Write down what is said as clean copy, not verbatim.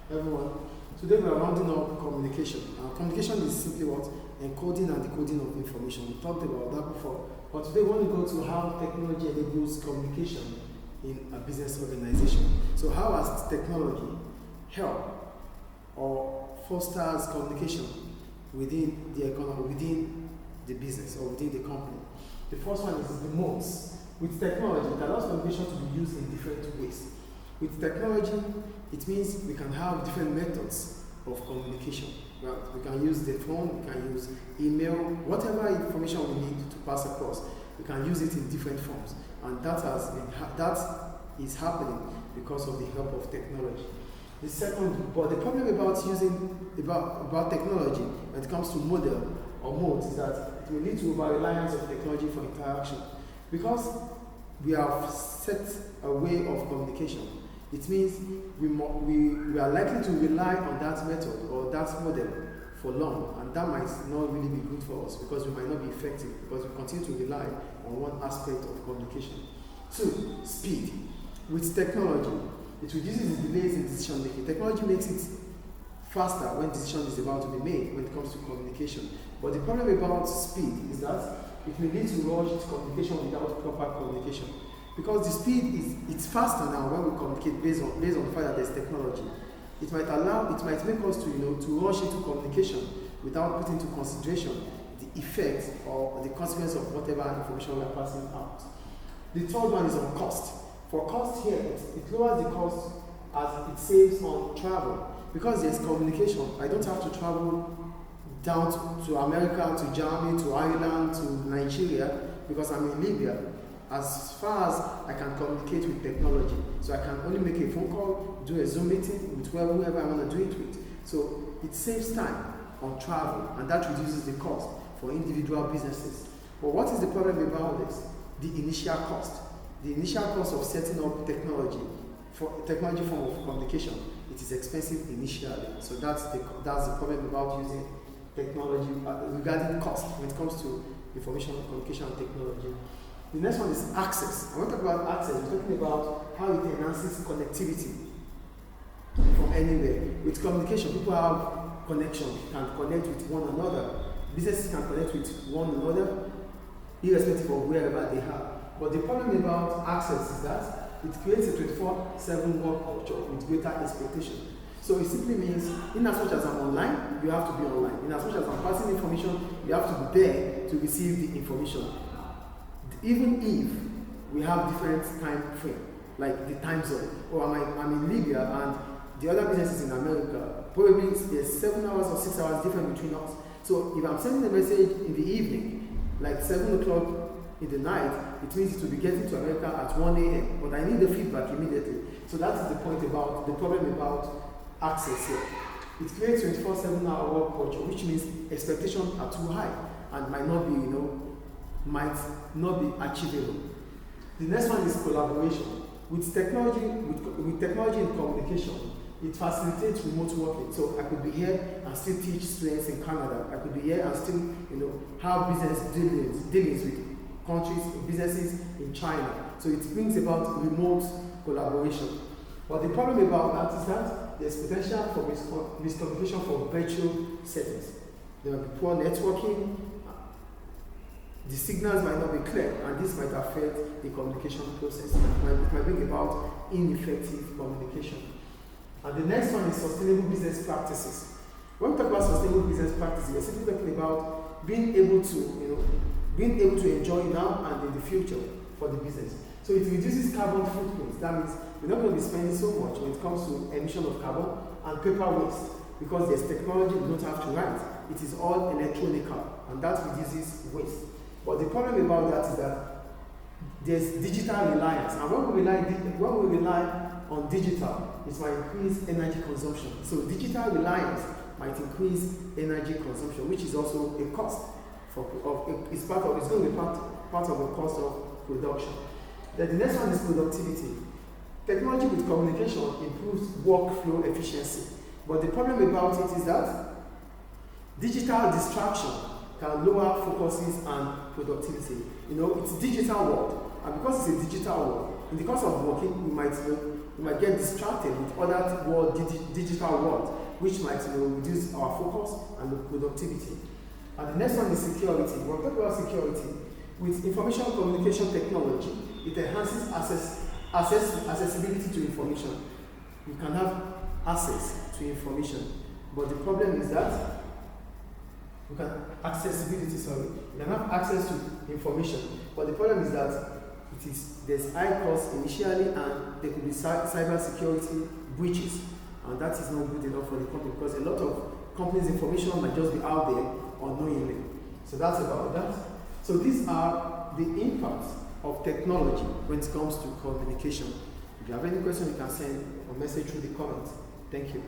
everyone. Today we are rounding up communication. Communication is simply what? Encoding and decoding of information. We talked about that before. But today we want to go to how technology enables communication in a business organization. So how has technology helped or fosters communication within the economy, within the business or within the company? The first one is the modes. With technology, it allows communication to be used in different ways. With technology, it means we can have different methods of communication. Well, we can use the phone, we can use email, whatever information we need to pass across, we can use it in different forms. And that is happening because of the help of technology. The second, but the problem about using about technology when it comes to model or modes is that it will lead to over-reliance of technology for interaction. Because we have set a way of communication, it means we are likely to rely on that method or that model for long, and that might not really be good for us because we might not be effective because we continue to rely on one aspect of communication. Two, speed. With technology, it reduces the delays in decision making. Technology makes it faster when decision is about to be made when it comes to communication. But the problem about speed is that it may lead to rushed communication without proper communication. Because the speed it's faster now when we communicate based on the fact that there's technology. It might make us to rush into communication without putting into consideration the effect or the consequence of whatever information we are passing out. The third one is on cost. For cost here, it lowers the cost as it saves on travel. Because there's communication, I don't have to travel down to America, to Germany, to Ireland, to Nigeria, because I'm in Libya. As far as I can communicate with technology, so I can only make a phone call, do a Zoom meeting with whoever I want to do it with. So it saves time on travel, and that reduces the cost for individual businesses. But what is the problem about this? The initial cost. The initial cost of setting up technology for technology form of communication, it is expensive initially. So that's the problem about using technology regarding cost when it comes to information communication and technology. The next one is access. I want to talk about access. We're talking about how it enhances connectivity from anywhere. With communication, people have connection, can connect with one another. Businesses can connect with one another, irrespective of wherever they are. But the problem about access is that it creates a 24/7 work culture with greater expectation. So it simply means, in as much as I'm online, you have to be online. In as much as I'm passing information, you have to be there to receive the information. Even if we have different time frame, like the time zone, or I'm in Libya and the other business is in America, probably there's 7 hours or 6 hours different between us. So if I'm sending a message in the evening, like 7 o'clock in the night, it means it will be getting to America at 1 a.m. But I need the feedback immediately. So that is the problem about access here. It creates 24/7 hour work culture, which means expectations are too high and might not be achievable. The next one is collaboration. With technology and communication, it facilitates remote working. So I could be here and still teach students in Canada. I could be here and still, have business dealings with countries, businesses in China. So it brings about remote collaboration. But the problem about that is that there's potential for miscommunication for virtual settings. There will be poor networking, the signals might not be clear, and this might affect the communication process. It might bring about ineffective communication. And the next one is sustainable business practices. When we talk about sustainable business practices, we're simply talking about being able to enjoy now and in the future for the business. So it reduces carbon footprint. That means we're not going to be spending so much when it comes to emission of carbon and paper waste, because there's technology we don't have to write. It is all electronic, and that reduces waste. But the problem about that is that there's digital reliance, and when we rely on digital, it might increase energy consumption. So digital reliance might increase energy consumption, which is also a cost. It's going to be part of the cost of production. Then the next one is productivity. Technology with communication improves workflow efficiency, but the problem about it is that digital distraction can lower focuses and productivity. It's digital world, and because it's a digital world, in the course of working, we might we might get distracted with other digital world, which might reduce our focus and productivity. And the next one is security. When we talk about security, with information communication technology, it enhances accessibility to information. You can have access to information, but the problem is that you can have access to information, but the problem is that there's high cost initially, and there could be cyber security breaches, and that is not good enough for the company, because a lot of companies' information might just be out there unknowingly. So that's about that. So these are the impacts of technology when it comes to communication. If you have any question, you can send a message through the comments. Thank you.